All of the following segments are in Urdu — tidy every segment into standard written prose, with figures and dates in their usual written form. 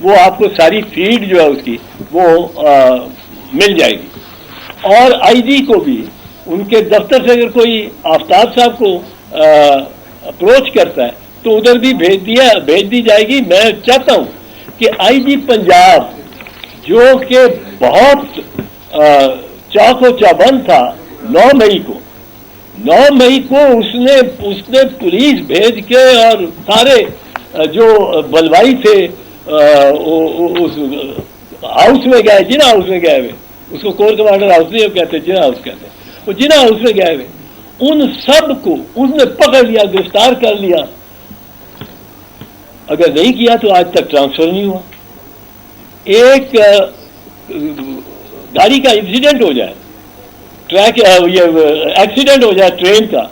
وہ آپ کو ساری فیڈ جو ہے اس کی وہ مل جائے گی۔ اور آئی جی کو بھی ان کے دفتر سے اگر کوئی آفتاب صاحب کو اپروچ کرتا ہے تو ادھر بھی بھیج دی جائے گی۔ میں چاہتا ہوں کہ آئی جی پنجاب جو کہ بہت چاق و چابند تھا، 9 مئی کو اس نے پولیس بھیج کے اور سارے جو بلوائی تھے اس ہاؤس میں گئے، جنا ہاؤس میں گئے ہوئے، اس کو کور کمانڈر ہاؤس نہیں کہتے، جنا ہاؤس کہتے ہیں، وہ جنا ہاؤس میں گئے ہوئے، ان سب کو اس نے پکڑ لیا، گرفتار کر لیا۔ اگر نہیں کیا تو آج تک ٹرانسفر نہیں ہوا۔ ایک گاڑی کا ایکسیڈنٹ ہو جائے، ایکسیڈنٹ ہو جائے ٹرین کا،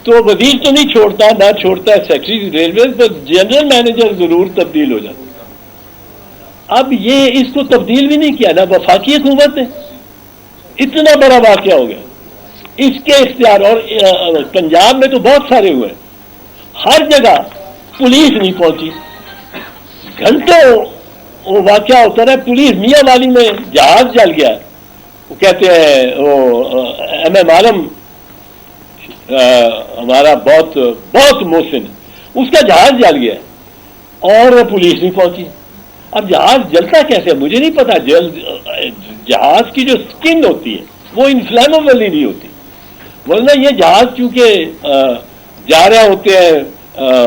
تو وزیر تو نہیں چھوڑتا، نہ چھوڑتا ہے سیکرٹری ریلوے، تو جنرل مینیجر ضرور تبدیل ہو جاتا۔ اب یہ اس کو تبدیل بھی نہیں کیا، نہ وفاقی حکومت نے۔ اتنا بڑا واقعہ ہو گیا اس کے اختیار، اور پنجاب میں تو بہت سارے ہوئے، ہر جگہ پولیس نہیں پہنچی، گھنٹوں وہ واقعہ ہوتا رہا۔ پولیس میاں والی میں جہاز جل گیا، وہ کہتے ہیں وہ ایم ایم عالم ہمارا بہت بہت محسن، اس کا جہاز جل گیا اور پولیس نہیں پہنچی۔ اب جہاز جلتا کیسے مجھے نہیں پتا، جہاز کی جو سکن ہوتی ہے وہ انفلیمیبل ہی نہیں ہوتی، ورنہ یہ جہاز چونکہ جا رہے ہوتے ہیں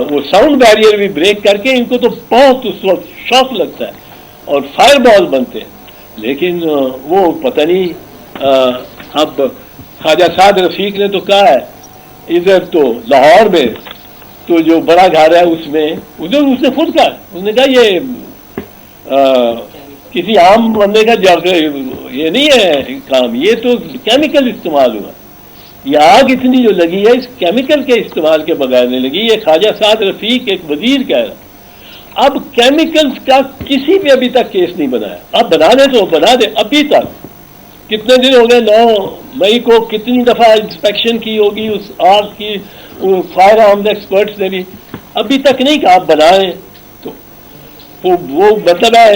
وہ ساؤنڈ بیریئر بھی بریک کر کے، ان کو تو بہت اس وقت شوق لگتا ہے اور فائر بال بنتے ہیں، لیکن وہ پتہ نہیں۔ اب خواجہ سعد رفیق نے تو کہا ہے ادھر تو لاہور میں تو جو بڑا گھر ہے اس میں ادھر اس نے خود کہا، اس نے کہا یہ کسی عام بندے کا یہ نہیں ہے کام، یہ تو کیمیکل استعمال ہوا، یہ آگ اتنی جو لگی ہے اس کیمیکل کے استعمال کے بغیر نہیں لگی۔ یہ خواجہ سعد رفیق ایک وزیر کہہ رہا۔ اب کیمیکلز کا کسی بھی ابھی تک کیس نہیں بنایا، اب بنا دے تو بنا دے۔ ابھی تک کتنے دن ہو گئے، 9 مئی کو کتنی دفعہ انسپیکشن کی ہوگی اس آگ کی، فائر آرمز ایکسپرٹس نے بھی ابھی تک نہیں کہا آپ بنائیں، تو وہ مطلب ہے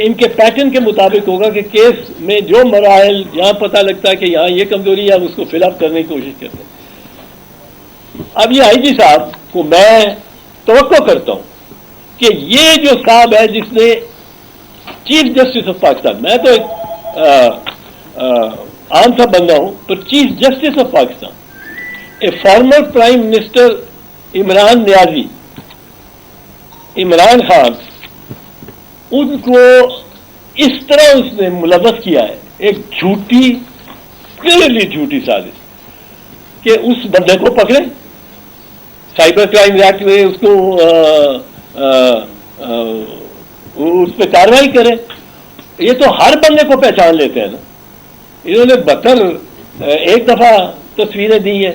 ان کے پیٹرن کے مطابق ہوگا کہ کیس میں جو مراحل جہاں پتہ لگتا ہے کہ یہاں یہ کمزوری ہے، اس کو فل اپ کرنے کی کوشش کرتے ہیں۔ اب یہ آئی جی صاحب کو میں توقع کرتا ہوں کہ یہ جو صاحب ہے جس نے چیف جسٹس آف پاکستان، میں تو ایک عام سا بندہ ہوں، پر chief justice of Pakistan, a former prime minister Imran Niazi, Imran Khan, ان کو اس طرح اس نے ملوث کیا ہے ایک جھوٹی، کلیئرلی جھوٹی سازش، کہ اس بندے کو پکڑے، سائبر کرائم ایکٹ میں اس کو اس پہ کارروائی کرے۔ یہ تو ہر بندے کو پہچان لیتے ہیں نا، انہوں نے 72 ایک دفعہ تصویریں دی ہیں،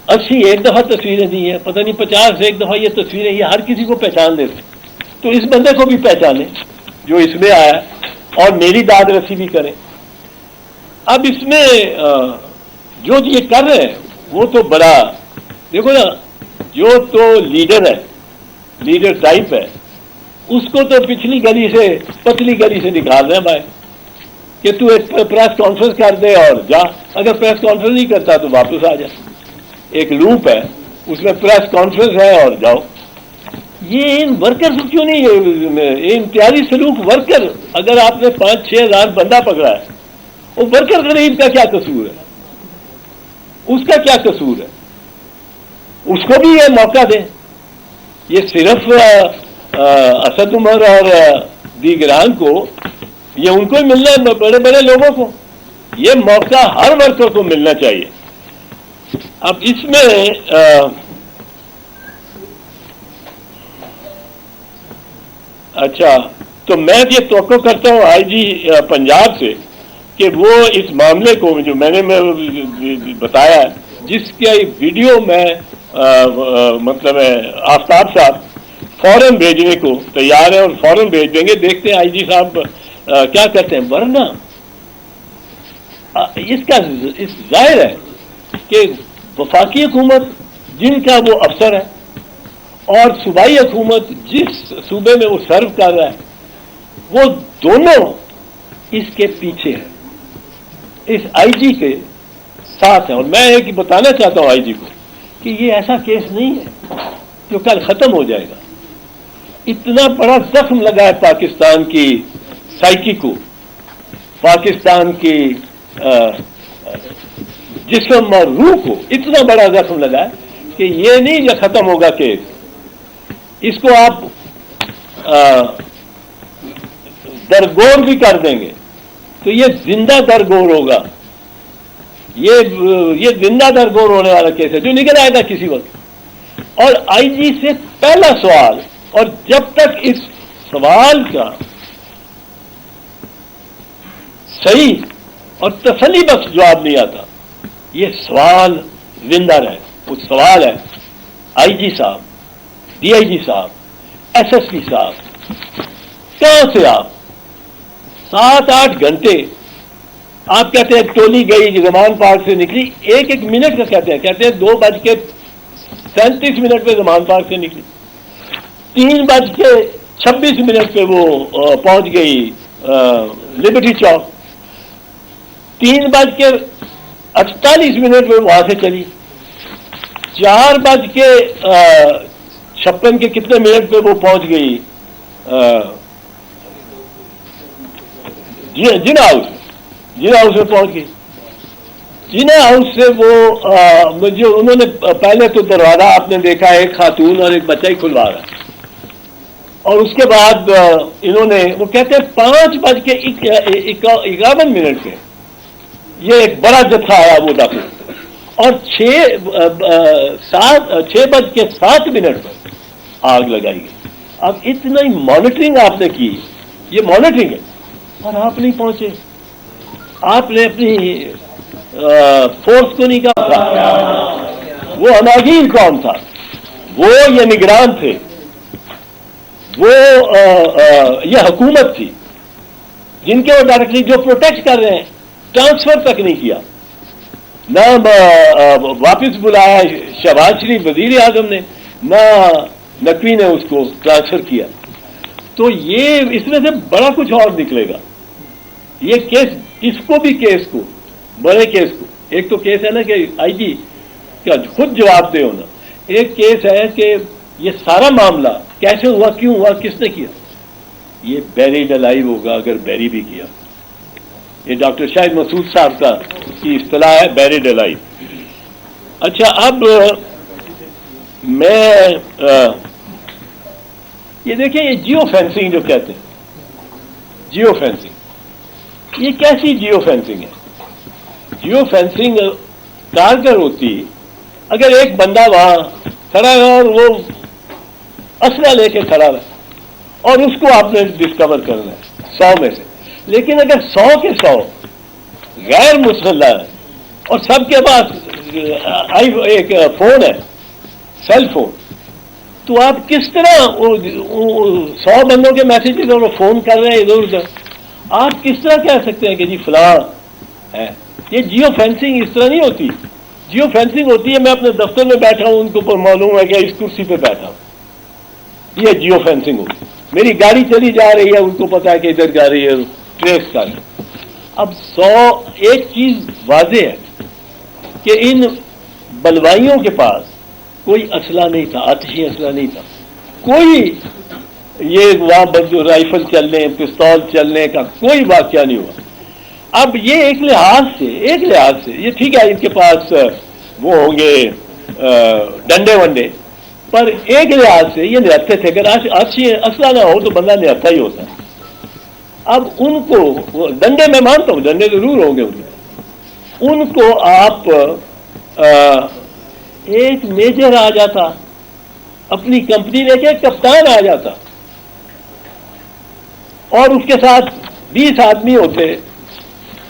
80 ایک دفعہ تصویریں دی ہیں، پتہ نہیں 50 ایک دفعہ یہ تصویریں، یہ ہر کسی کو پہچان لیتے ہیں۔ تو اس بندے کو بھی پہچانے جو اس میں آیا اور میری داد رسی بھی کریں۔ اب اس میں جو یہ کر رہے ہیں وہ تو بڑا، دیکھو نا، جو تو لیڈر ہے، لیڈر ٹائپ ہے، اس کو تو پچھلی گلی سے، پتلی گلی سے نکال رہے ہیں بھائی کہ تو ایک پریس کانفرنس کر دے اور جا، اگر پریس کانفرنس نہیں کرتا تو واپس آ جا۔ ایک لوپ ہے اس میں، پریس کانفرنس ہے اور جاؤ۔ یہ ان ورکر سے کیوں نہیں، یہ امتیازی سلوک ورکر، اگر آپ نے 5-6 ہزار بندہ پکڑا ہے، وہ ورکر غریب کا کیا قصور ہے؟ اس کا کیا قصور ہے؟ اس کو بھی یہ موقع دیں۔ یہ صرف اسد عمر اور دیگران کو، یہ ان کو ہی ملنا ہے، بڑے بڑے لوگوں کو یہ موقع ہر ورکر کو ملنا چاہیے۔ اب اس میں اچھا، تو میں یہ توقع کرتا ہوں آئی جی پنجاب سے کہ وہ اس معاملے کو جو میں نے بتایا، جس کا ویڈیو میں مطلب ہے آفتاب صاحب فوراً بھیجنے کو تیار ہے اور فوراً بھیج دیں گے، دیکھتے ہیں آئی جی صاحب کیا کرتے ہیں۔ ورنہ اس ظاہر ہے کہ وفاقی حکومت جن کا وہ افسر ہے اور صوبائی حکومت جس صوبے میں وہ سرو کر رہا ہے وہ دونوں اس کے پیچھے ہیں, اس آئی جی کے ساتھ ہیں. اور میں ایک بتانا چاہتا ہوں آئی جی کو کہ یہ ایسا کیس نہیں ہے جو کل ختم ہو جائے گا. اتنا بڑا زخم لگا ہے پاکستان کی سائیکی کو, پاکستان کی جسم اور روح کو اتنا بڑا زخم لگا ہے کہ یہ نہیں یہ ختم ہوگا کیس. اس کو آپ درگور بھی کر دیں گے تو یہ زندہ درگور ہوگا. یہ زندہ درگور ہونے والا کیس ہے جو نکل آئے گا کسی وقت. اور آئی جی سے پہلا سوال, اور جب تک اس سوال کا صحیح اور تسلی بخش جواب نہیں آتا یہ سوال زندہ رہے. وہ سوال ہے آئی جی صاحب, ڈی آئی جی صاحب, ایس ایس پی صاحب, کہاں سے آپ 7-8 گھنٹے آپ کہتے ہیں ٹولی گئی زمان پارک سے نکلی, ایک منٹ کا کہتے ہیں 2:37 پہ زمان پارک سے نکلی, 3:26 پہ وہ پہنچ گئی لبرٹی چوک, 3:48 پہ وہاں سے چلی, 4:56 کے کتنے منٹ پہ وہ پہنچ گئی جنا ہاؤس میں پہنچ گئی. جنا ہاؤس سے وہ مجھے انہوں نے پہلے تو دروازہ آپ نے دیکھا ایک خاتون اور ایک بچہ ہی کھلوا رہا, اور اس کے بعد انہوں نے وہ کہتے ہیں 5:51 پہ یہ ایک بڑا جتھا آیا وہ داخل, اور 6:07 پر آگ لگائی گئی. اب اتنا ہی مانیٹرنگ آپ نے کی, یہ مانیٹرنگ ہے, اور آپ نہیں پہنچے. آپ نے اپنی فورس کو نہیں کہا تھا, وہ اناگیر کون تھا, وہ یہ نگران تھے, وہ یہ حکومت تھی جن کے وہ ڈائریکٹلی جو پروٹیکٹ کر رہے ہیں ٹرانسفر تک نہیں کیا, نہ واپس بلایا شہباز شریف وزیر اعظم نے, نہ نقوی نے اس کو ٹرانسفر کیا. تو یہ اس میں سے بڑا کچھ اور نکلے گا. یہ کیس اس کو بھی کیس کو بڑے کیس کو, ایک تو کیس ہے نا کہ آئی جی کا خود جواب دے ہونا, ایک کیس ہے کہ یہ سارا معاملہ کیسے ہوا, کیوں ہوا, کس نے کیا. یہ بیریڈ الائیو ہوگا اگر بیری بھی کیا. یہ ڈاکٹر شاہد مسعود صاحب کا کی اصطلاح ہے بیریڈ الائیو. اچھا اب میں یہ دیکھیں یہ جیو فینسنگ جو کہتے ہیں, جیو فینسنگ یہ کیسی جیو فینسنگ ہے. جیو فینسنگ کارگر ہوتی اگر ایک بندہ وہاں کھڑا ہے اور وہ اسلحہ لے کے کھڑا ہے اور اس کو آپ نے ڈسکور کرنا ہے 100 میں سے, لیکن اگر 100 کے 100 غیر مسلح ہے اور سب کے پاس ایک فون ہے, سیل فون, تو آپ کس طرح 100 بندوں کے میسیجز اور وہ فون کر رہے ہیں ادھر ادھر, آپ کس طرح کہہ سکتے ہیں کہ جی فلاں ہے. یہ جیو فینسنگ اس طرح نہیں ہوتی. جیو فینسنگ ہوتی ہے میں اپنے دفتر میں بیٹھا ہوں, ان کو معلوم ہے کہ اس کرسی پہ بیٹھا ہوں, یہ جیو فینسنگ ہوتی. میری گاڑی چلی جا رہی ہے, ان کو پتا ہے کہ ادھر جا رہی ہے, ٹریس کر. اب 100 ایک چیز واضح ہے کہ ان بلوائیوں کے پاس کوئی اسلحہ نہیں تھا, آتشی اسلحہ نہیں تھا, کوئی یہ وہاں رائفل چلنے پستول چلنے کا کوئی واقعہ نہیں ہوا. اب یہ ایک لحاظ سے یہ ٹھیک ہے ان کے پاس وہ ہوں گے ڈنڈے ونڈے, پر ایک لحاظ سے یہ نہتے تھے. اگر اسلحہ نہ ہو تو بندہ نہتا ہی ہوتا. اب ان کو ڈنڈے میں مانتا ہوں, ڈنڈے ضرور ہوں گے ان کو آپ ایک میجر آ جاتا, اپنی کمپنی لے کے کپتان آ جاتا, اور اس کے ساتھ 20 آدمی ہوتے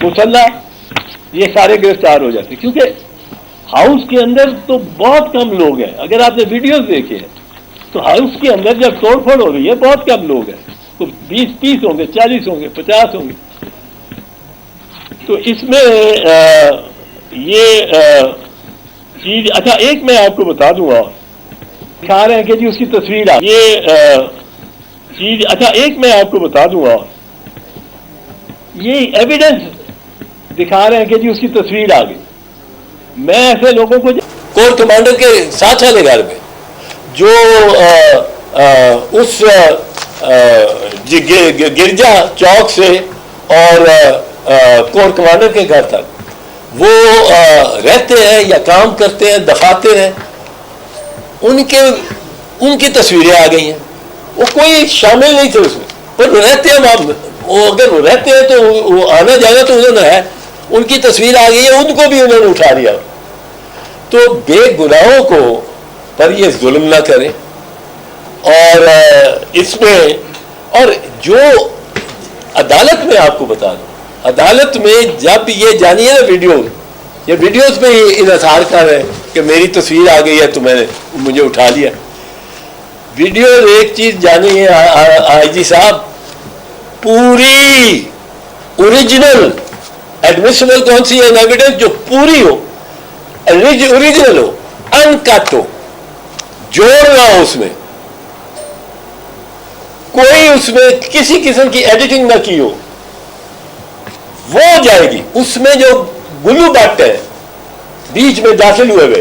مسلح, یہ سارے گرفتار ہو جاتے. کیونکہ ہاؤس کے اندر تو بہت کم لوگ ہیں. اگر آپ نے ویڈیوز دیکھے تو ہاؤس کے اندر جب توڑ پھوڑ ہو رہی ہے بہت کم لوگ ہیں, تو 20-30 ہوں گے, 40 ہوں گے, 50 ہوں گے. تو اس میں یہ چیز. اچھا ایک میں آپ کو بتا دوں گا دکھا رہے ہیں کہ جی اس کی تصویر آ یہ چیز. اچھا ایک میں آپ کو بتا دوں گا, یہ ایویڈنس دکھا رہے ہیں کہ جی اس کی تصویر آ گئی. میں ایسے لوگوں کو کور کمانڈر کے ساتھ والے گھر میں جو اس گرجا چوک سے اور کور کمانڈر کے گھر تک وہ رہتے ہیں یا کام کرتے ہیں, دفاتر ہیں, ان کی تصویریں آ گئی ہیں. وہ کوئی شامل نہیں تھے اس میں, پر رہتے ہیں وہ, اگر وہ رہتے ہیں تو وہ آنا جانا تو انہوں نے ہے, ان کی تصویر آ گئی ہے, ان کو بھی انہوں نے اٹھا لیا. تو بے گناہوں کو پر یہ ظلم نہ کریں. اور اس میں اور جو عدالت میں آپ کو بتا دوں, عدالت میں جب یہ جانیے نا یہ ویڈیوز میں انحصار کر ہے کہ میری تصویر آ گئی ہے تو میں نے مجھے اٹھا لیا. ویڈیوز ایک چیز جانی ہے آئی جی صاحب, پوری اوریجنل ایڈمیسبل کون سی ہے ایویڈنس جو پوری ہو, اوریجنل ہو, ان کٹ ہو, جوڑ نہ ہو, اس میں کوئی اس میں کسی قسم کی ایڈیٹنگ نہ کی ہو, وہ جائے گی. اس میں جو گلو بٹ ہے بیچ میں داخل ہوئے ہوئے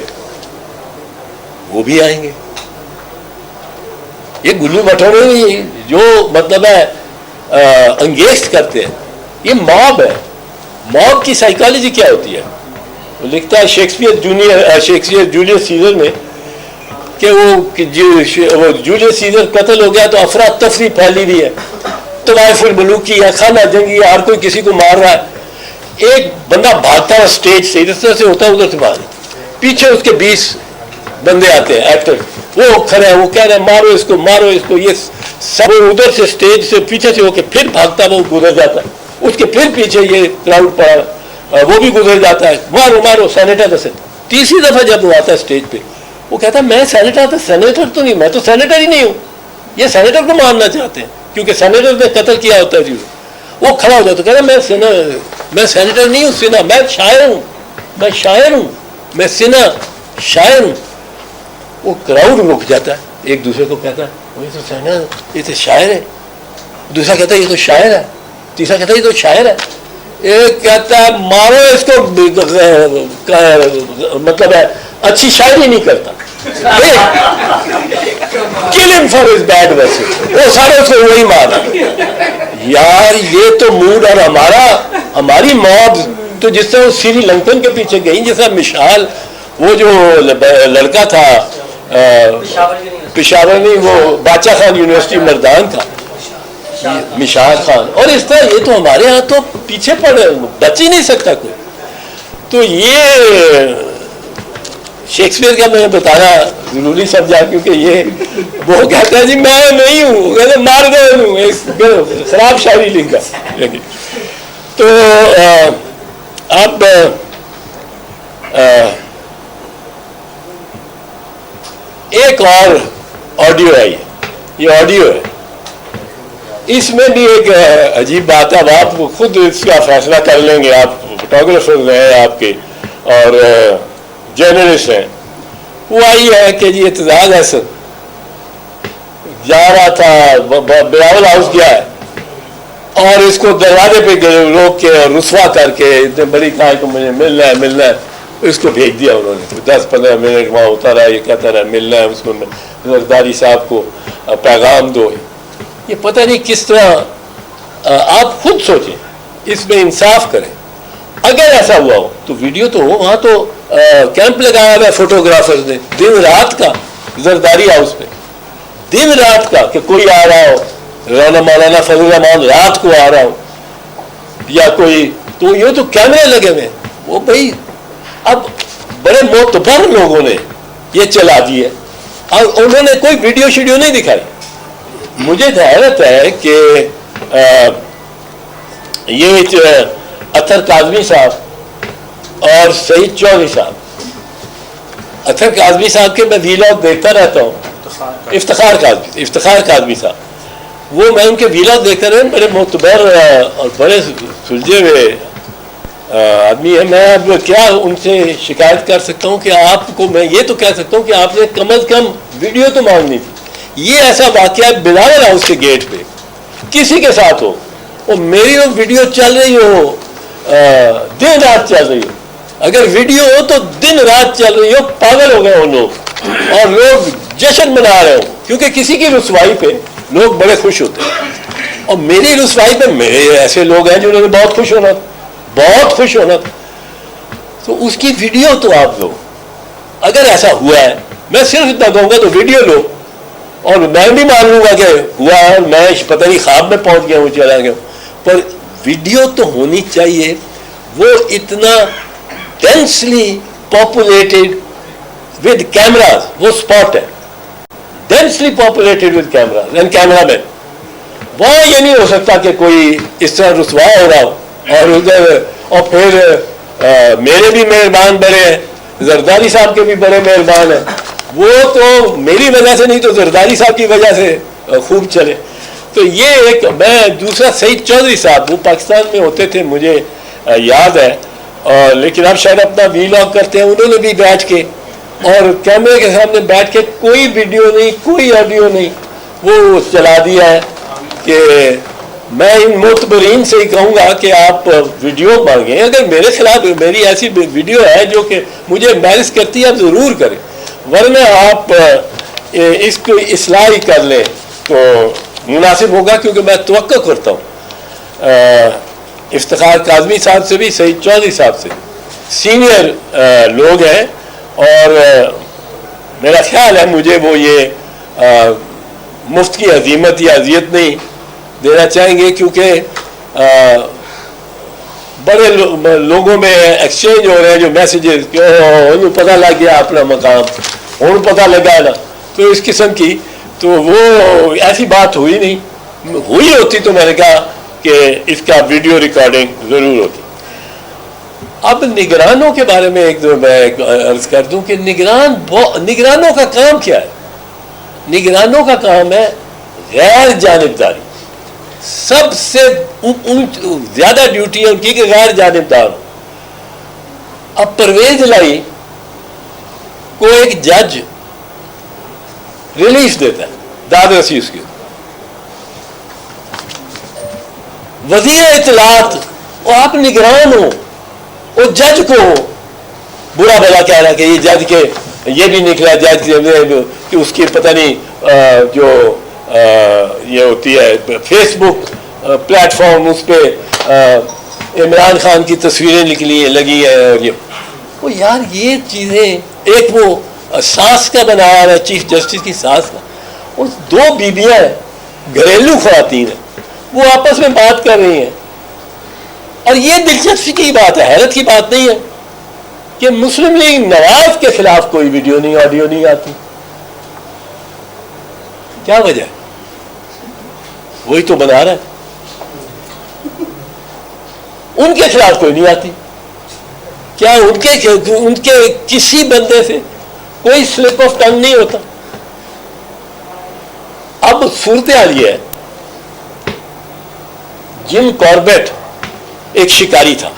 وہ بھی آئیں گے. یہ گلو بٹوڑے جو مطلب ہے انگیز کرتے ہیں, یہ موب ہے. موب کی سائیکالوجی کیا ہوتی ہے؟ وہ لکھتا ہے شیکسپیئر جولیس سیزر میں کہ وہ جولیس سیزر قتل ہو گیا تو افراتفری پھیلی ہوئی ہے, طوائف الملوکی ہے, خانہ جنگی ہے, ہر کوئی کسی کو مار رہا ہے. ایک بندہ بھاگتا ہے اسٹیج سے, اس طرح سے ہوتا ہے ادھر سے باہر, پیچھے اس کے 20 بندے آتے ہیں ایکٹر, وہ کھڑے ہیں, وہ کہہ رہے ہیں مارو اس کو, مارو اس کو. یہ سب ادھر سے اسٹیج سے پیچھے سے ہو کے پھر بھاگتا ہے, وہ گزر جاتا ہے. اس کے پھر پیچھے یہ کراؤڈ پڑا, وہ بھی گزر جاتا ہے, مارو مارو سینیٹر سے. تیسری دفعہ جب وہ آتا ہے اسٹیج پہ, وہ کہتا ہے میں سینیٹر تو نہیں, میں تو سینیٹر ہی نہیں ہوں. یہ سینیٹر کو مارنا چاہتے ہیں کیونکہ سینیٹر نے قتل کیا ہوتا ہے جی. وہ کھڑا ہو جاتا, کہتا ہے میں سینیٹر نہیں ہوں, سنا, میں شاعر ہوں, میں شاعر ہوں, میں سنا شاعر ہوں. وہ کراؤڈ رک جاتا ہے, ایک دوسرے کو کہتا ہے یہ تو شاعر ہے, دوسرا کہتا ہے یہ تو شاعر ہے, تیسرا کہتا ہے یہ تو شاعر ہے. ایک کہتا ہے مارو اس کو, مطلب ہے اچھی شاعری نہیں کرتا, kill him for his bad verses. وہ سارے اس کو وہی مارا. یار یہ تو موڈ, اور ہماری موب تو جس طرح سری لنکن کے پیچھے گئی, جیسا مشال وہ جو لڑکا تھا پشاور نہیں, وہ باچا خان یونیورسٹی مردان کا مشال خان, اور اس طرح یہ تو ہمارے ہاں تو پیچھے پڑے, بچ ہی نہیں سکتا کوئی. تو یہ شیکسپیئر کا میں بتانا ضروری سمجھا, کیونکہ یہ وہ کہتا ہے جی میں نہیں ہوں, کہتے مار دو, خراب شاعری لکھا. تو اب ایک اور آڈیو ہے, یہ آڈیو ہے, اس میں بھی ایک عجیب بات ہے. اب آپ خود اس کا فیصلہ کر لیں گے, آپ فوٹوگرافر ہیں آپ کے اور جرنلسٹ ہیں. وہ آئی ہے کہ جی اعتزاز احسن جا رہا تھا, بلاول ہاؤس گیا ہے, اور اس کو دروازے پہ روک کے اور رسوا کر کے اتنے بڑی کہا کہ مجھے ملنا ہے, اس کو بھیج دیا انہوں نے. 10-15 منٹ وہاں ہوتا رہا, یہ کہتا رہا ملنا ہے, اس کو زرداری صاحب کو پیغام دو. یہ پتہ نہیں کس طرح, آپ خود سوچیں, اس میں انصاف کریں. اگر ایسا ہوا ہو تو ویڈیو تو ہو, وہاں تو کیمپ لگایا ہوا ہے فوٹوگرافر نے دن رات کا, زرداری ہاؤس پہ دن رات کا, کہ کوئی آ رہا ہو, رانا مولانا فضل الرحمان رات کو آ رہا ہو یا کوئی, تو یہ تو کیمرے لگے ہوئے. وہ بھائی اب بڑے معتبر لوگوں نے یہ چلا دیے, اور انہوں نے کوئی ویڈیو شیڈیو نہیں دکھائی. مجھے حیرت ہے کہ یہ اطہر کاظمی صاحب اور سعید چودھری صاحب, اطہر کاظمی صاحب کے میں ویلاگ دیکھتا رہتا ہوں, افتخار کاظمی صاحب, وہ میں ان کے ویلاگ دیکھتا رہتا ہوں, بڑے معتبر اور بڑے سلجھے ہوئے آدمی ہے. میں اب کیا ان سے شکایت کر سکتا ہوں کہ آپ کو, میں یہ تو کہہ سکتا ہوں کہ آپ نے کم از کم ویڈیو تو مانگنی تھی. یہ ایسا واقعہ بلاول ہاؤس کے گیٹ پہ کسی کے ساتھ ہو اور میری وہ ویڈیو چل رہی ہو, دن رات چل رہی ہو, اگر ویڈیو ہو تو دن رات چل رہی ہو, پاگل ہو گئے وہ لوگ اور لوگ جشن منا رہے ہو, کیونکہ کسی کی رسوائی پہ لوگ بڑے خوش ہوتے ہیں. اور میری رسوائی پہ میرے ایسے لوگ ہیں جنہوں نے بہت خوش ہونا تھا, بہت خوش ہونا تھا. تو اس کی ویڈیو تو آپ لو, اگر ایسا ہوا ہے میں صرف اتنا کہوں گا تو ویڈیو لو, اور میں بھی مان لوں گا کہ ہوا ہے, میں پتہ نہیں خواب میں پہنچ گیا ہوں, چلا گیا ہوں, پر ویڈیو تو ہونی چاہیے. وہ اتنا ڈینسلی پاپولیٹڈ ود کیمراز, وہ اسپاٹ ہے densely populated with cameras and cameraman. وہاں یہ نہیں ہو سکتا کہ کوئی اس طرح رسوا ہو رہا ہو اور ادھر, اور پھر میرے بھی مہربان بڑے ہیں, زرداری صاحب کے بھی بڑے مہربان ہیں, وہ تو میری وجہ سے نہیں تو زرداری صاحب کی وجہ سے خوب چلے. تو یہ ایک, میں دوسرا سعید چودھری صاحب وہ پاکستان میں ہوتے تھے مجھے یاد ہے, اور لیکن اب شاید اپنا وی لاگ کرتے ہیں, انہوں نے بھی بیٹھ کے اور کیمرے کے سامنے بیٹھ کے کوئی ویڈیو نہیں کوئی آڈیو نہیں وہ چلا دیا ہے. کہ میں ان معتبرین سے ہی کہوں گا کہ آپ ویڈیو مانگیں, اگر میرے خلاف میری ایسی ویڈیو ہے جو کہ مجھے امبیرس کرتی ہے آپ ضرور کریں, ورنہ آپ اس کو اصلاح ہی کر لیں تو مناسب ہوگا. کیونکہ میں توقع کرتا ہوں افتخار کاظمی صاحب سے بھی, سعید چودھری صاحب سے, سینئر لوگ ہیں, اور میرا خیال ہے مجھے وہ یہ مفت کی عظیمت یا اذیت نہیں دینا چاہیں گے, کیونکہ بڑے لوگوں میں ایکسچینج ہو رہے ہیں جو میسیجز کہ انہوں پتہ لگ گیا اپنا مقام, انہوں پتہ لگا ہے نا, تو اس قسم کی تو وہ ایسی بات ہوئی نہیں, ہوئی ہوتی تو میں نے کہا کہ اس کا ویڈیو ریکارڈنگ ضرور ہوتی. اب نگرانوں کے بارے میں ایک دو میں عرض کر دوں کہ نگرانوں کا کام کیا ہے. نگرانوں کا کام ہے غیر جانبداری. سب سے زیادہ ڈیوٹی ہے ان کی کہ غیر جانبدار ہو. اب پرویز الہی کو ایک جج ریلیف دیتا ہے, داد رسی اس کی, وزیر اطلاعات, اور آپ نگران ہو, وہ جج کو برا بھلا کہہ رہا کہ یہ جج کے یہ بھی نکلا جج کہ اس کی پتہ نہیں جو یہ ہوتی ہے فیس بک پلیٹ فارم, اس پہ عمران خان کی تصویریں لگی ہیں, اور وہ یار یہ چیزیں, ایک وہ ساس کا بنایا ہے چیف جسٹس کی ساس کا, اس دو بیویاں ہیں گھریلو خواتین ہیں, وہ آپس میں بات کر رہی ہیں, اور یہ دلچسپی کی بات ہے, حیرت کی بات نہیں ہے کہ مسلم لیگ نواز کے خلاف کوئی ویڈیو نہیں آڈیو نہیں آتی. کیا وجہ ہے؟ وہی تو بنا رہا ہے. ان کے خلاف کوئی نہیں آتی. کیا ان کے کسی بندے سے کوئی سلپ آف ٹنگ نہیں ہوتا؟ اب صورتحال یہ ہے, جم کاربیٹ ایک شکاری تھا,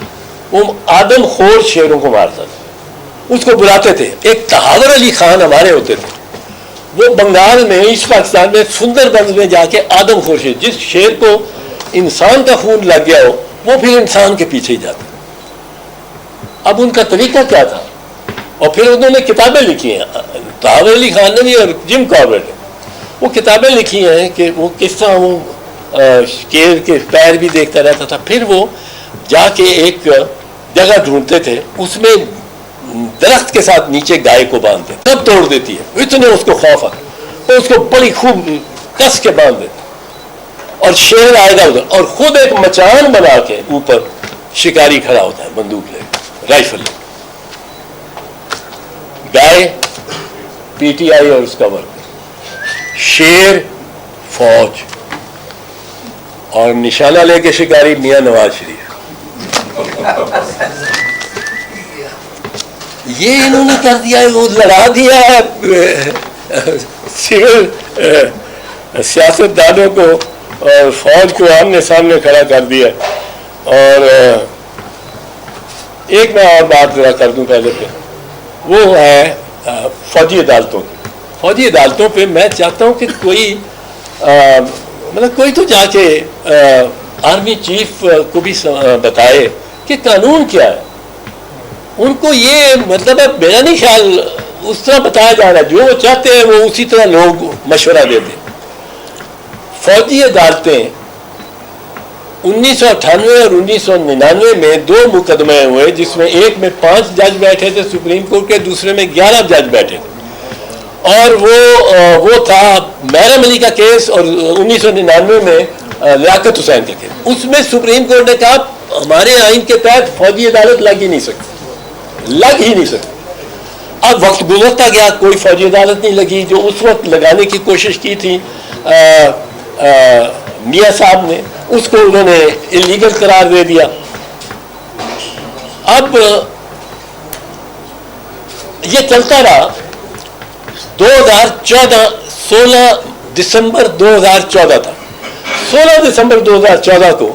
وہ آدم خور شیروں کو مارتا تھا, اس کو بلاتے تھے. ایک تہاور علی خان ہمارے ہوتے تھے, وہ بنگال میں ایسٹ پاکستان میں سندر بنز میں جا کے آدم خور شیر, جس شیر کو انسان کا خون لگ گیا ہو وہ پھر انسان کے پیچھے ہی جاتا. اب ان کا طریقہ کیا تھا, اور پھر انہوں نے کتابیں لکھی ہیں, تہاور علی خان نے بھی اور جم کاربیٹ نے, وہ کتابیں لکھی ہیں کہ وہ کس طرح وہ شیر کے پیر بھی دیکھتا رہتا تھا. پھر وہ جا کے ایک جگہ ڈھونڈتے تھے, اس میں درخت کے ساتھ نیچے گائے کو باندھتے, سب توڑ دیتی ہے, اتنے اس کو خوف آ, اور اس کو بڑی خوب کس کے باندھ دیتے, اور شیر آئے گا ادھر, اور خود ایک مچان بنا کے اوپر شکاری کھڑا ہوتا ہے بندوق لے رائفل لے, گائے پی ٹی آئی اور اس کا ورک, شیر فوج, اور نشانہ لے کے شکاری میاں نواز شریف. یہ انہوں نے کر دیا ہے, وہ لڑا دیا ہے سول سیاست دانوں کو اور فوج کو آمنے سامنے کھڑا کر دیا. اور ایک میں اور بات ذرا کر دوں پہلے پہ, وہ ہے فوجی عدالتوں کی. فوجی عدالتوں پہ میں چاہتا ہوں کہ کوئی مطلب کوئی تو جا کے آرمی چیف کو بھی بتائے کہ قانون کیا ہے. ان کو یہ مطلب ہے میرا نہیں خیال اس طرح بتایا جا رہا ہے, جو وہ چاہتے ہیں وہ اسی طرح لوگ مشورہ دیتے. فوجی عدالتیں 1998 اور 1999 میں 2 مقدمے ہوئے, جس میں ایک میں 5 جج بیٹھے تھے سپریم کورٹ کے, دوسرے میں 11 جج بیٹھے تھے. اور وہ تھا محرم علی کا کیس اور 1999 میں لیاقت حسین کا کیس. اس میں سپریم کورٹ نے کہا ہمارے آئین کے تحت فوجی عدالت لگ ہی نہیں سکتی. اب وقت گزرتا گیا, کوئی فوجی عدالت نہیں لگی. جو اس وقت لگانے کی کوشش کی تھی میاں صاحب نے, اس کو انہوں نے انلیگل قرار دے دیا. اب یہ چلتا رہا 2014 16 دسمبر 2014 تھا. 16 دسمبر 2014 کو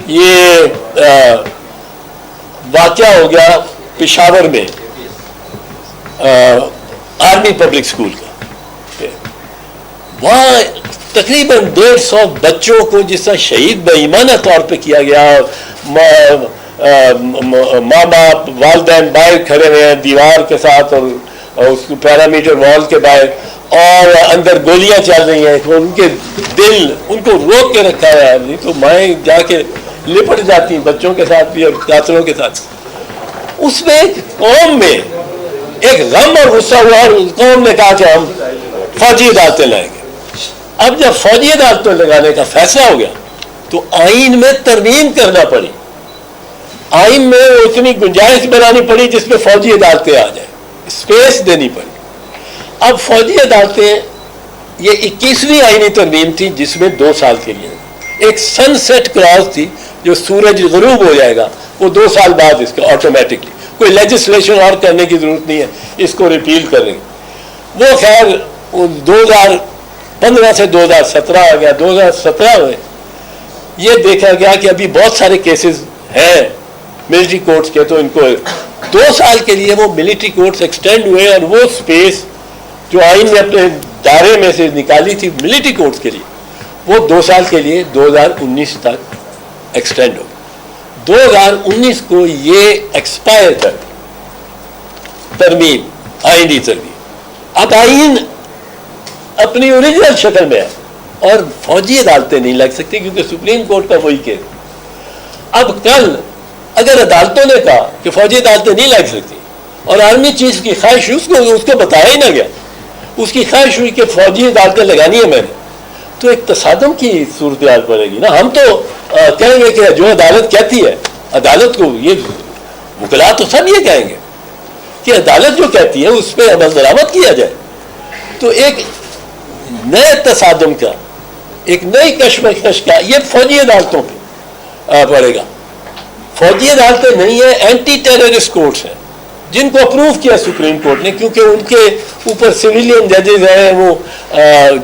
یہ واقعہ ہو گیا پشاور میں آرمی پبلک اسکول کا. وہاں تقریباً 150 بچوں کو جس طرح شہید بے ایمانہ طور پہ کیا گیا, ماں باپ والدین باہر کھڑے ہوئے ہیں دیوار کے ساتھ اور اس پیرامیٹر وال کے باہر, اور اندر گولیاں چل رہی ہیں. ان کے دل ان کو روک کے رکھا ہے, نہیں تو مائیں جا کے لپٹ جاتی ہیں بچوں کے ساتھ بھی اور قاتلوں کے ساتھ. اس میں ایک قوم میں ایک غم اور غصہ ہوا, اور قوم نے کہا کہ ہم فوجی عدالتیں لائیں گے. اب جب فوجی عدالتیں لگانے کا فیصلہ ہو گیا تو آئین میں ترمیم کرنا پڑی. آئین میں اتنی گنجائش بنانی پڑی جس میں فوجی عدالتیں آ جائیں, اسپیس دینی پڑی. اب فوجی عدالتیں یہ 21ویں آئینی ترمیم تھی, جس میں 2 سال کے لیے ایک سن سیٹ کلاس تھی, جو سورج غروب ہو جائے گا وہ 2 سال بعد اس کا آٹومیٹکلی, کوئی لیجسلیشن اور کرنے کی ضرورت نہیں ہے, اس کو ریپیل کریں گے. وہ خیر 2015 سے 2017 آ گیا. 2017 میں یہ دیکھا گیا کہ ابھی بہت سارے کیسز ہیں ملٹری کورٹس کے, تو ان کو 2 سال کے لیے وہ ملٹری کورٹس ایکسٹینڈ ہوئے, اور وہ سپیس جو آئین نے اپنے دائرے میں سے نکالی تھی ملٹری کورٹس کے لیے, وہ 2 سال کے لیے 2019 تک ایکسٹینڈ ہو. 2019 کو یہ ایکسپائر کر ترمیم, آئینی ترمیم. اب آئین اپنی اوریجنل شکل میں ہے, اور فوجی عدالتیں نہیں لگ سکتی کیونکہ سپریم کورٹ کا وہی کیس. اب کل اگر عدالتوں نے کہا کہ فوجی عدالتیں نہیں لگ سکتی, اور آرمی چیف کی خواہش اس کو بتایا ہی نہ گیا, اس کی خواہش ہوئی کہ فوجی عدالتیں لگانی ہے میں نے, تو ایک تصادم کی صورتحال پڑے گی نا. ہم تو کہیں گے کہ جو عدالت کہتی ہے, عدالت کو یہ وکلا تو سب یہ کہیں گے کہ عدالت جو کہتی ہے اس پہ عمل درآمد کیا جائے. تو ایک نئے تصادم کا, ایک نئی کشمکش کا یہ فوجی عدالتوں پہ پڑے گا. فوجی عدالتیں نہیں ہیں, اینٹی ٹیررسٹ کورٹس ہیں جن کو اپروو کیا سپریم کورٹ نے, کیونکہ ان کے اوپر سویلین ججز ہیں, وہ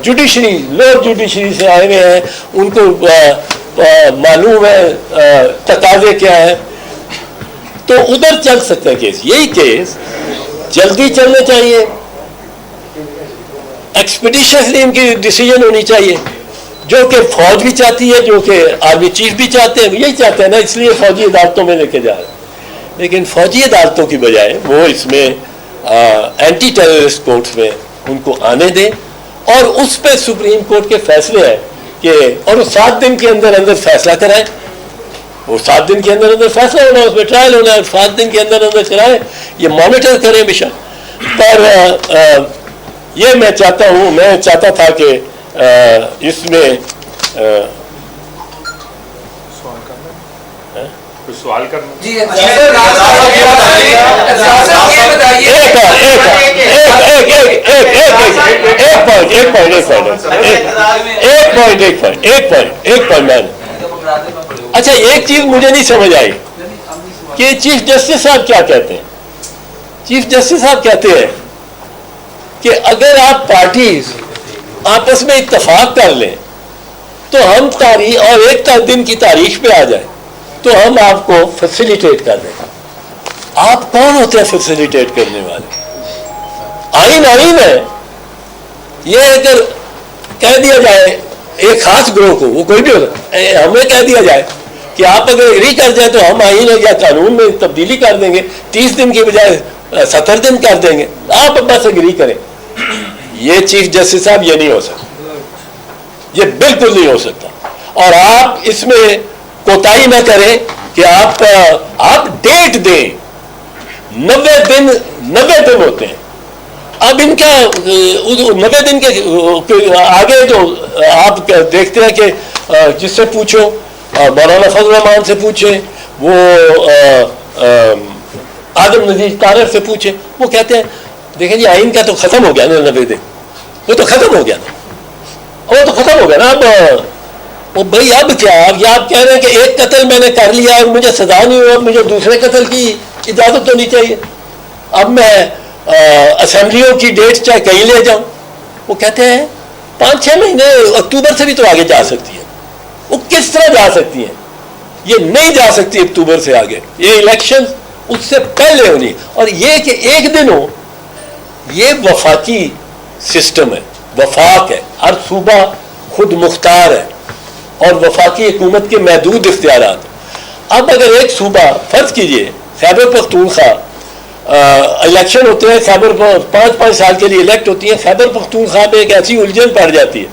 جوڈیشری لوور جوڈیشری سے آئے ہوئے ہیں, ان کو معلوم ہے تقاضے کیا ہیں, تو ادھر چل سکتا ہے کیس. یہی کیس جلدی چلنے چاہیے, ایکسپیڈیشنلی ان کی ڈیسیجن ہونی چاہیے, جو کہ فوج بھی چاہتی ہے, جو کہ آرمی چیف بھی چاہتے ہیں, یہی چاہتے ہیں نا, اس لیے فوجی عدالتوں میں لے کے جا رہے ہیں. لیکن فوجی عدالتوں کی بجائے وہ اس میں اینٹی ٹیررسٹ کورٹس میں ان کو آنے دیں, اور اس پہ سپریم کورٹ کے فیصلے ہیں کہ, اور وہ 7 دن کے اندر اندر فیصلہ کرائیں. وہ 7 دن کے اندر اندر فیصلہ ہونا ہے, اس میں ٹرائل ہونا ہے, 7 دن کے اندر اندر کرائیں, یہ مانیٹر کریں بے شک. پر یہ میں چاہتا تھا کہ اس میں سوال کرنا جی ایک پوائنٹ. اچھا, ایک چیز مجھے نہیں سمجھ آئی کہ چیف جسٹس صاحب کیا کہتے ہیں. چیف جسٹس صاحب کہتے ہیں کہ اگر آپ پارٹیز آپس میں اتفاق کر لیں تو ہم تاریخ اور ایک دن کی تاریخ پہ آ جائیں تو ہم آپ کو فیسیلیٹیٹ کر دیں. آپ کون ہوتے ہیں فیسیلیٹیٹ کرنے والے؟ آئین آئین ہے. یہ اگر کہہ دیا جائے ایک خاص گروہ کو، وہ کوئی بھی ہوتا، ہمیں کہہ دیا جائے کہ آپ اگر اگری کر جائیں تو ہم آئین یا قانون میں تبدیلی کر دیں گے، 30 دن کی بجائے 70 دن کر دیں گے، آپ بس اگری کریں. یہ چیف جسٹس صاحب یہ نہیں ہو سکتا، یہ بالکل نہیں ہو سکتا. اور آپ اس میں کوتاہی نہ کریں کہ آپ ڈیٹ دیں. 90 دن ہوتے ہیں. اب ان کا 90 دن کے آگے جو آپ دیکھتے ہیں کہ جس سے پوچھو، مولانا فضل الرحمان سے پوچھیں، وہ آدم نذیر طارق سے پوچھیں، وہ کہتے ہیں دیکھیں جی آئین کا تو ختم ہو گیا نا 90 دن، وہ تو ختم ہو گیا نا، وہ تو ختم ہو گیا نا. اب بھائی اب کیا؟ اب آپ کہہ رہے ہیں کہ ایک قتل میں نے کر لیا اور مجھے سزا نہیں ہوا، مجھے دوسرے قتل کی اجازت تو نہیں چاہیے. اب میں اسمبلیوں کی ڈیٹ چاہے کہیں لے جاؤں. وہ کہتے ہیں 5-6 مہینے اکتوبر سے بھی تو آگے جا سکتی ہے. وہ کس طرح جا سکتی ہیں؟ یہ نہیں جا سکتی اکتوبر سے آگے. یہ الیکشن اس سے پہلے ہونی. اور یہ کہ ایک دن ہو، یہ وفاقی سسٹم ہے، وفاق ہے، ہر صوبہ خود مختار ہے اور وفاقی حکومت کے محدود اختیارات. اب اگر ایک صوبہ، فرض کیجئے خیبر پختونخوا، الیکشن ہوتے ہیں، خیبر 5-5 سال کے لیے الیکٹ ہوتی ہیں، خیبر پختونخوا میں ایک ایسی الجھن پڑ جاتی ہے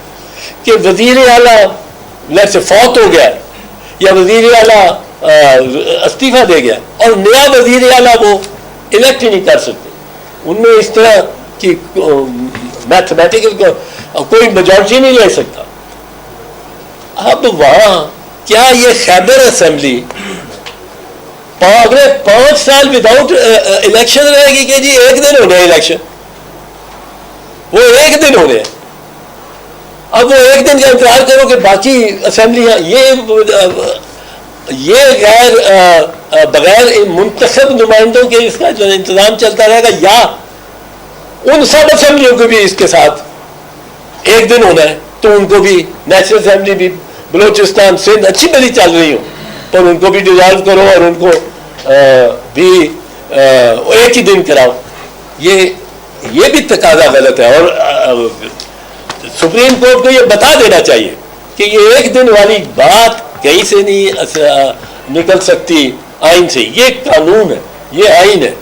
کہ وزیر اعلیٰ سے فوت ہو گیا یا وزیر اعلیٰ استعفیٰ دے گیا اور نیا وزیر اعلیٰ وہ الیکٹ ہی نہیں کر سکتے. ان میں اس طرح کی میتھمیٹیکل کوئی میجورٹی نہیں لے سکتا. اب وہاں کیا یہ خیبر اسمبلی اگلے 5 سال وداؤٹ الیکشن رہے گی کہ جی ایک دن ہونے الیکشن، وہ ایک دن ہونے. اب وہ ایک دن کا انتظار کرو کہ باقی اسمبلیاں یہ غیر بغیر منتخب نمائندوں کے اس کا جو انتظام چلتا رہے گا، یا ان سب اسمبلیوں کو بھی اس کے ساتھ ایک دن ہونا ہے تو ان کو بھی نیشنل اسمبلی بھی بلوچستان سندھ اچھی بلی چل رہی ہوں پر ان کو بھی ڈیزالو کرو اور ان کو بھی ایک ہی دن کراؤ. یہ بھی تقاضا غلط ہے. اور سپریم کورٹ کو یہ بتا دینا چاہیے کہ یہ ایک دن والی بات کہیں سے نہیں نکل سکتی آئین سے. یہ قانون ہے، یہ آئین ہے.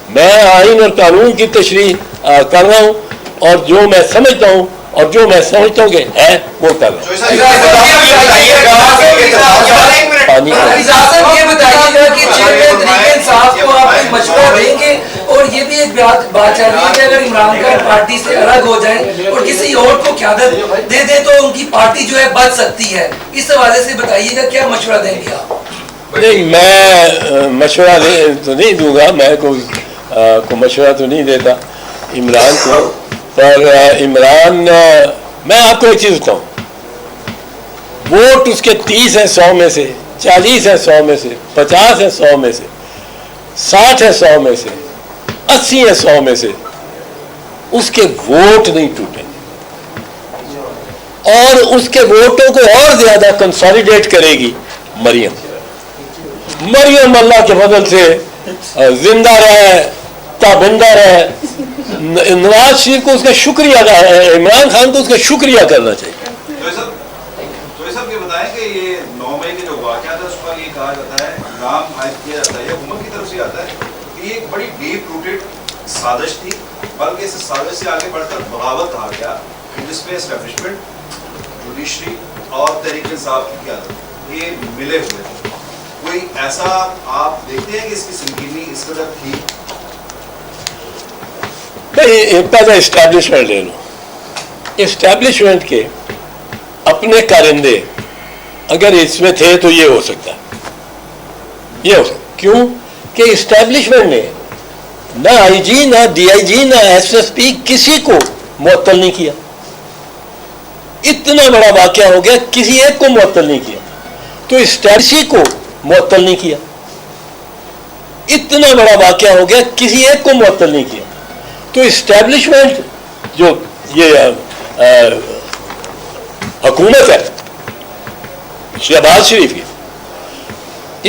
میں آئین اور قانون کی تشریح کر رہا ہوں اور جو میں سمجھتا ہوں اور جو میں سمجھتا ہوں کہ ہے وہ کر رہا ہوں. یہ بتائیے گا کہ چیئرمین طریقے صاحب کو آپ مشورہ دیں گے؟ اور یہ بھی ایک بات چل رہی ہے کہ اگر عمران خان پارٹی سے الگ ہو جائیں اور کسی اور کو قیادت دے دیں تو ان کی پارٹی جو ہے بچ سکتی ہے. اس حوالے سے بتائیے گا کیا مشورہ دیں گے آپ؟ نہیں، میں مشورہ تو نہیں دوں گا، میں کوئی مشورہ تو نہیں دیتا عمران کو. پر عمران، میں آپ کو ایک چیز بتاؤں، ووٹ اس کے 30 ہیں 100 میں سے، 40 ہیں 100 میں سے، 50 ہیں 100 میں سے، 60 ہیں 100 میں سے، 80 ہیں 100 میں سے. اس کے ووٹ نہیں ٹوٹیں گے اور اس کے ووٹوں کو اور زیادہ کنسالیڈیٹ کرے گی مریم. مریم اللہ کے فضل سے زندہ رہے، تابندہ رہے. نواز شریف کو اس کا شکریہ، عمران خان کو اس کا شکریہ کرنا چاہیے. تو سب یہ بتائیں کہ یہ 9 مئی کے جو واقعہ تھا اس پر یہ کہا جاتا ہے، نام عائد کیا جاتا ہے، حکومت کی طرف سے آتا ہے کہ یہ ایک بڑی ڈیپ روٹڈ سازش تھی، بلکہ اس سازش سے آگے بڑھ کر بغاوت کہا گیا جس میں اسٹیبلشمنٹ، جوڈیشری اور تحریک انصاف کی قیادت یہ ملے ہوئے تھے. کوئی ایسا آپ دیکھتے ہیں کہ اس کی سنگینی اس قدر تھی؟ پہلے اسٹیبلشمنٹ لے لو. اسٹیبلشمنٹ کے اپنے کارندے اگر اس میں تھے تو یہ ہو سکتا ہے، یہ ہو سکتا. کیوں کہ اسٹیبلشمنٹ نے نہ آئی جی، نہ ڈی آئی جی، نہ ایس ایس پی کسی کو معطل نہیں کیا. اتنا بڑا واقعہ ہو گیا، کسی ایک کو معطل نہیں کیا. تو اسٹیبلشی کو معطل نہیں کیا. اتنا بڑا واقعہ ہو گیا، کسی ایک کو معطل نہیں کیا. تو اسٹیبلشمنٹ جو یہ حکومت ہے شہباز شریف کی،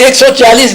140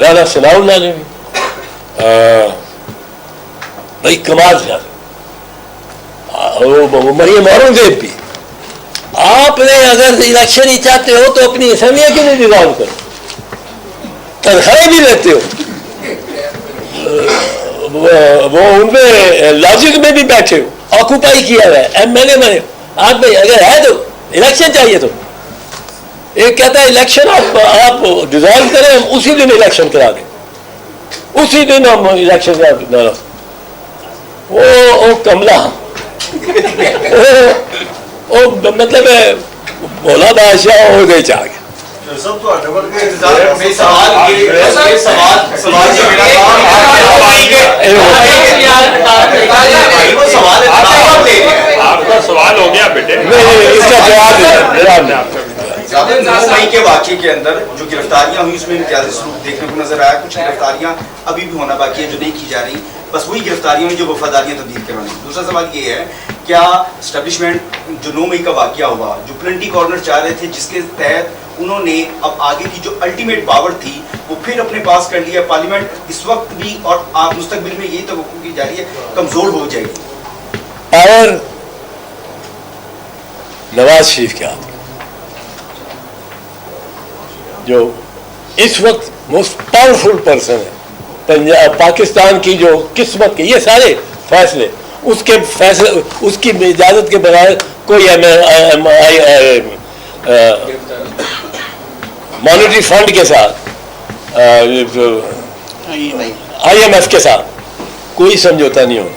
رانا ثناء اللہ نے بھی بھائی کمال خیال، مریم اورنگزیب بھی. آپ نے اگر الیکشن ہی چاہتے ہو تو اپنی اسمبلی کیوں نہیں ڈیزالو کرو؟ تنخواہیں بھی لیتے ہو، وہ ان میں لاجک میں بھی بیٹھے ہو، آکوپائی کیا ہوا ہے، ایم ایل اے بنے. آپ بھائی اگر ہے تو الیکشن چاہیے تو ایک کہتا ہے الیکشن آپ ڈیزالو کریں، ہم اسی دن الیکشن کرا دیں، اسی دن ہم الیکشن کرا دیں. وہ کملا مطلب ہے بولا بادشاہ ہو گئے چاہ گیا. سب تو ڈبل کے آپ کا سوال ہو گیا بیٹے. اس کا جواب مئی کے واقعے کے اندر جو گرفتاریاں ہوئی اس میں امتیازی سلوک دیکھنے کو نظر آیا. کچھ گرفتاریاں ابھی بھی ہونا باقی ہے جو نہیں کی جا رہی، بس وہی گرفتاریاں ہوئی جو وفاداریاں تبدیل کروانے. دوسرا سوال یہ ہے، کیا اسٹیبلشمنٹ جو 9 مئی کا واقعہ ہوا، جو پلنٹی کارنر چاہ رہے تھے جس کے تحت انہوں نے اب آگے کی جو الٹیمیٹ پاور تھی وہ پھر اپنے پاس کر لیا، پارلیمنٹ اس وقت بھی اور آپ مستقبل میں یہی توقع کی جا رہی ہے کمزور ہو جائے گی؟ پاور نواز شریف کے ہاتھ، جو اس وقت موسٹ پاورفل پرسن ہے پاکستان کی، جو قسمت کے یہ سارے فیصلے اس کے فیصلے، اس کی اجازت کے بغیر کوئی مانیٹری فنڈ کے ساتھ، IMF کے ساتھ کوئی سمجھوتا نہیں ہونا.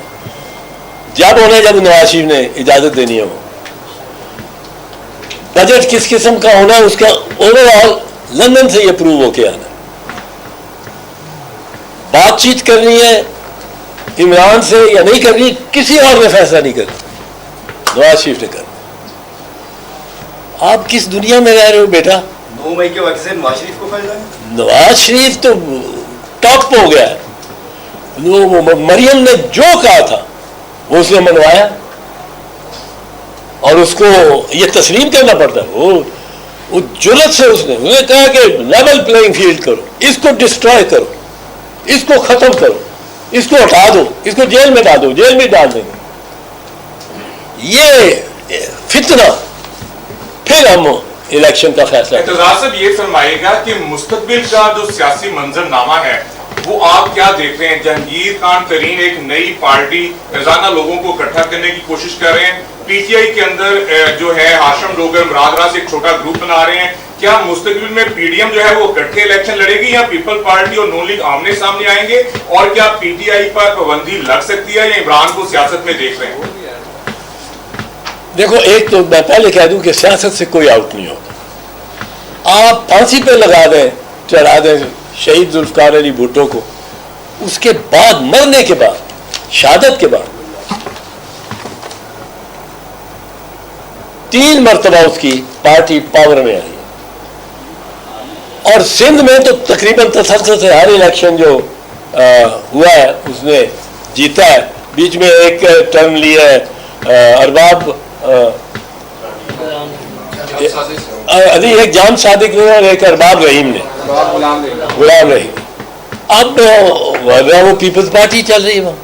جب ہونا جب نواز شریف نے اجازت دینی ہو. بجٹ کس قسم کا ہونا ہے اس کا اوور آل لندن سے یہ اپروو ہو کے آنا. بات چیت کرنی ہے عمران سے یا نہیں کرنی، کسی اور نے فیصلہ نہیں کرنا، نواز شریف نے کرنا. آپ کس دنیا میں رہ رہے ہو بیٹا؟ 9 مئی کے واقعے سے نواز شریف کو فائدہ ہے؟ نواز شریف تو ٹاپ پہ ہو گیا ہے. مریم نے جو کہا تھا وہ اس نے منوایا، اور اس کو یہ تسلیم کرنا پڑتا ہے. وہ جرت سے اس نے کہا کہ لیول پلینگ فیلڈ کرو، اس کو ڈسٹرائے کرو، اس کو ختم کرو، اس کو ہٹا دو، اس کو جیل میں ڈال دو، جیل میں ڈال دیں گے. یہ فتنہ پھر ہم الیکشن کا فیصلہ. اعتزاز صاحب یہ فرمائے گا کہ مستقبل کا جو سیاسی منظر نامہ ہے وہ آپ کیا دیکھ رہے ہیں؟ جہانگیر خان ترین ایک نئی پارٹی روزانہ لوگوں کو اکٹھا کرنے کی کوشش کر رہے ہیں. PTI کے اندر جو ہے ہاشم ڈوگر برادرہ سے ایک چھوٹا گروپ بنا رہے ہیں. کیا مستقبل میں PDM جو ہے وہ اکٹھے الیکشن لڑے گی، یا پیپل پارٹی اور نون لیگ آمنے سامنے آئیں گے؟ اور کیا PTI پر پابندی لگ سکتی ہے، یا عمران کو سیاست میں دیکھ رہے ہیں؟ دیکھو، ایک تو میں پہلے کہہ دوں کہ سیاست سے کوئی آؤٹ نہیں ہوتا. آپ پھانسی پہ لگا دیں، چڑھا دیں شہید ذوالفقار علی بھٹو کو، اس کے بعد مرنے کے بعد، شہادت کے بعد 3 مرتبہ اس کی پارٹی پاور میں آئی، اور سندھ میں تو تقریباً تسلسل سے ہر الیکشن جو ہوا ہے اس نے جیتا ہے. بیچ میں ایک ٹرم لیا ہے ارباب علی، ایک جام صادق نے اور ایک ارباب رحیم نے، غلام رحیم. اب وہ پیپلز پارٹی چل رہی ہے وہاں.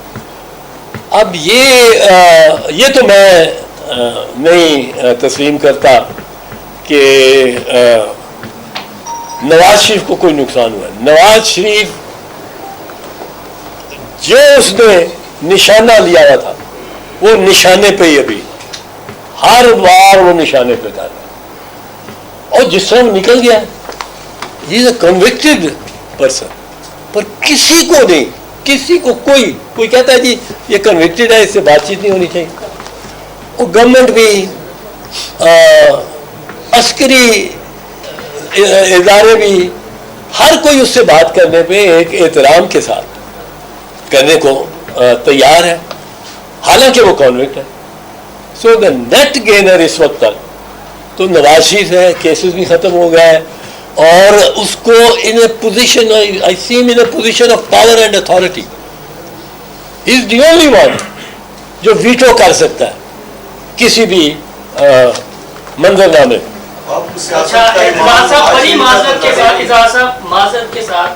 اب یہ تو میں نہیں تسلیم کرتا کہ نواز شریف کو کوئی نقصان ہوا ہے. نواز شریف جو اس نے نشانہ لیا ہوا تھا وہ نشانے پہ ہی ابھی ہر بار وہ نشانے پہ کر رہا ہے، اور جس طرح نکل گیا ہی از اے کنوکٹڈ پرسن. پر کسی کو نہیں، کسی کو کوئی کہتا ہے جی یہ کنوکٹڈ ہے، اس سے بات چیت نہیں ہونی چاہیے. وہ گورنمنٹ بھی، عسکری ادارے بھی، ہر کوئی اس سے بات کرنے پہ ایک احترام کے ساتھ کرنے کو تیار ہے، حالانکہ وہ کنوکٹ ہے. سو دا نیٹ گینر اس وقت تک تو نواز شریف ہے. کیسز بھی ختم ہو گیا ہے، اور اس کو ان a position, I see him in a position of power and authority. He is the only one جو ویٹو کر سکتا ہے کسی بھی منظرنامے. اچھا، اعتزاز صاحب بڑی معذرت کے ساتھ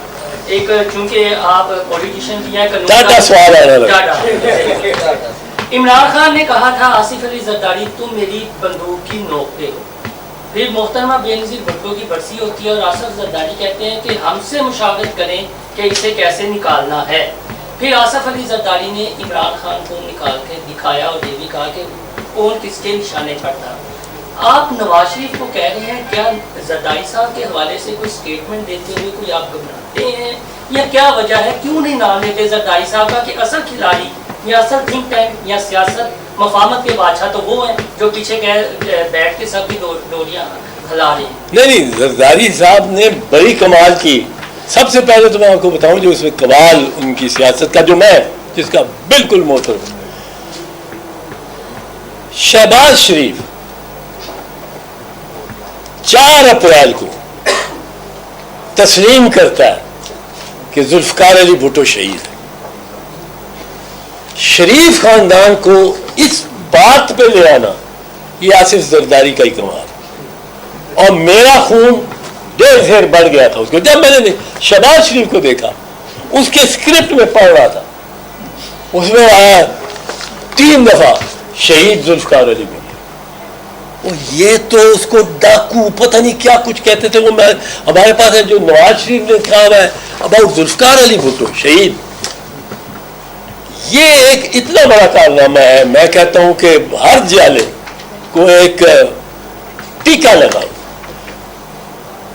ایک چونکہ آپ پولیٹیشین بھی ہیں ٹاٹا سوال آنے لگا. عمران خان نے کہا تھا آصف علی زرداری تم میری بندوق کی نوک پہ ہو. پھر محترمہ بینظیر بھٹو کی برسی ہوتی ہے اور آصف زرداری کہتے ہیں کہ ہم سے مشاورت کریں کہ اسے کیسے نکالنا ہے. پھر آصف علی زرداری نے عمران خان کو نکال کے دکھایا اور یہ بھی کہا کہ کون کس کے نشانے پر تھا. آپ نواز شریف کو کہہ رہے ہیں کیا زرداری صاحب کے حوالے سے کوئی سٹیٹمنٹ دیتے ہوئے کوئی آپ گھبراتے ہیں یا کیا وجہ ہے, کیوں نہیں نام لیتے زرداری صاحب کا کہ اصل کھلاڑی یا اصل تھنک ٹینک یا سیاست مفاہمت کے بادشاہ تو وہ ہیں جو پیچھے بیٹھ کے سب کی ڈوریاں ہلا رہے ہیں. نہیں, زرداری صاحب نے بڑی کمال کی. سب سے پہلے تو میں آپ کو بتاؤں جو اس میں کمال ان کی سیاست کا جو میں جس کا بالکل محترم, شہباز شریف 4 اپریل کو تسلیم کرتا ہے کہ ذوالفقار علی بھٹو شہید ہے. شریف خاندان کو اس بات پہ لے آنا یہ آصف زرداری کا ہی کمال. اور میرا خون ڈھیر بڑھ گیا تھا اس کو جب میں نے شہباز شریف کو دیکھا. اس کے اسکرپٹ میں پڑھ رہا تھا, اس میں آیا 3 دفعہ شہید ذوالفقار علی بھٹو. یہ تو اس کو ڈاکو پتہ نہیں کیا کچھ کہتے تھے. وہ ہمارے پاس ہے جو نواز شریف نے کہا ہے اباؤٹ ذوالفقار علی بھٹو شہید. یہ ایک اتنا بڑا کارنامہ ہے. میں کہتا ہوں کہ ہر جالے کو ایک ٹیکا لگاؤ.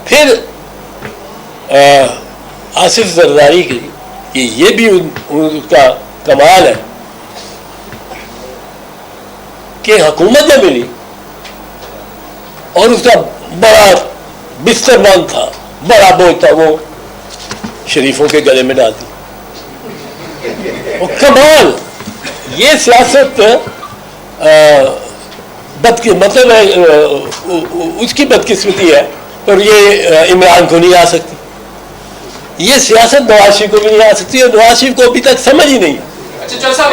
پھر آصف زرداری کی یہ بھی ان کا کمال ہے کہ حکومت میں ملی اور اس کا بڑا بستر بند تھا, بڑا بوجھ تھا, وہ شریفوں کے گلے میں ڈال دی. کمال. یہ سیاست مطلب اس کی بدقسمتی ہے پر یہ عمران کو نہیں آ سکتی. یہ سیاست نواز شریف کو بھی نہیں آ سکتی اور نواز شریف کو ابھی تک سمجھ ہی نہیں. صاحب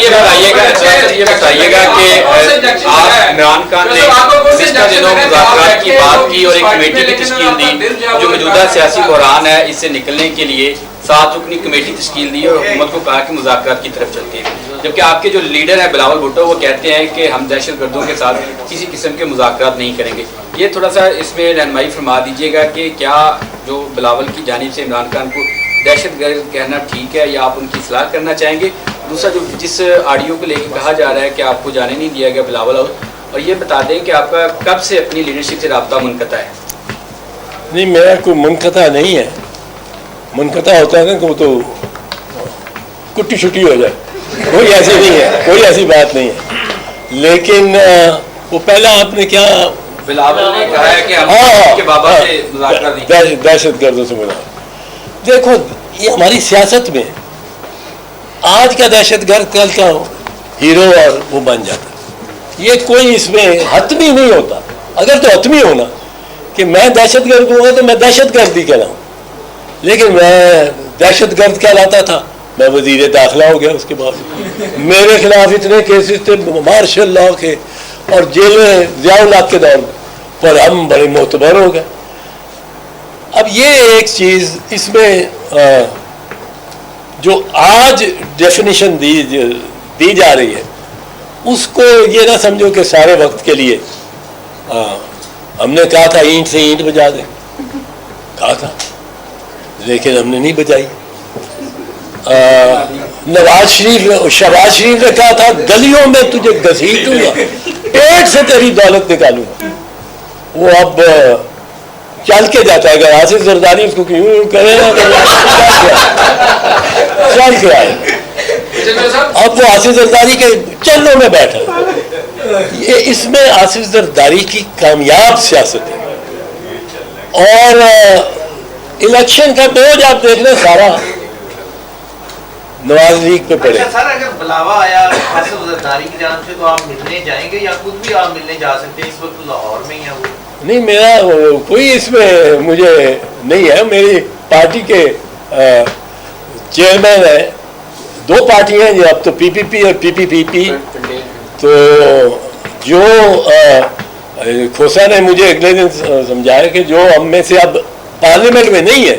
یہ بتائیے گا کہ آپ عمران خان نے گزشتہ دنوں مذاکرات کی بات کی اور ایک کمیٹی کی تشکیل دی جو موجودہ سیاسی بحران ہے اس سے نکلنے کے لیے 7 رکنی کمیٹی تشکیل دی اور حکومت کو کہا کہ مذاکرات کی طرف چلتے ہیں, جبکہ آپ کے جو لیڈر ہیں بلاول بھٹو وہ کہتے ہیں کہ ہم دہشت گردوں کے ساتھ کسی قسم کے مذاکرات نہیں کریں گے. یہ تھوڑا سا اس میں رہنمائی فرما دیجیے گا کہ کیا جو بلاول کی جانب سے عمران خان کو دہشت گرد کہنا ٹھیک ہے یا آپ ان کی اصلاح کرنا چاہیں گے. دوسرا جو جس آڈیو کو لے کے کہا جا رہا ہے کہ آپ کو جانے نہیں دیا گیا بلاول ہاؤس, اور یہ بتا دیں کہ آپ کا کب سے اپنی لیڈرشپ سے رابطہ منقطع ہے. نہیں, میرا کوئی منقطع نہیں ہے. منقطع ہوتا ہے نا کہ وہ تو کٹی چھٹی ہو جائے, کوئی ایسی نہیں ہے, کوئی ایسی بات نہیں ہے. لیکن وہ پہلا آپ نے کیا بلاول نے کہا ہے کہ ہم کے بابا سے مذاکرات نہیں, دہشت گردوں سے ملا. دیکھو یہ ہماری سیاست میں آج کا دہشت گرد کل کا ہیرو اور وہ بن جاتا. یہ کوئی اس میں حتمی نہیں ہوتا. اگر تو حتمی ہونا کہ میں دہشت گرد ہوں گا تو میں دہشت گردی کہلاؤں, لیکن میں دہشت گرد کہلاتا تھا, میں وزیر داخلہ ہو گیا. اس کے بعد میرے خلاف اتنے کیسز تھے مارشل لا کے اور جیل میں ضیاء الحق کے دور پر ہم بڑے معتبر ہو گئے. اب یہ ایک چیز اس میں جو آج ڈیفینیشن دی جا رہی ہے اس کو یہ نہ سمجھو کہ سارے وقت کے لیے. ہم نے کہا تھا اینٹ سے اینٹ بجا دیں, کہا تھا, لیکن ہم نے نہیں بجائی. نواز شریف شہباز شریف نے کہا تھا گلیوں میں تجھے گھسیٹوں گا, پیٹ سے تیری دولت نکالوں گا. وہ اب چل کے جاتا ہے. اگر آصف زرداری اس کو کیوں کرے چل کے آئے. اب وہ آصف زرداری کے چلوں میں بیٹھا. یہ اس میں آصف زرداری کی کامیاب سیاست ہے. اور الیکشن کا بوجھ آپ دیکھ لیں سارا نواز لیگ پہ پڑے. سر اگر بلاوا آیا آصف زرداری کی جانب سے تو آپ ملنے جائیں گے یا خود بھی آپ ملنے جا سکتے ہیں؟ اس وقت لاہور میں ہی ہے وہ. نہیں, میرا کوئی اس میں مجھے نہیں ہے. میری پارٹی کے چیئرمین ہیں, 2 پارٹیاں ہیں اب تو پی پی پی اور پی پی پی پی. تو جو کھوسا نے مجھے اگلے دن سمجھایا کہ جو ہم میں سے اب پارلیمنٹ میں نہیں ہے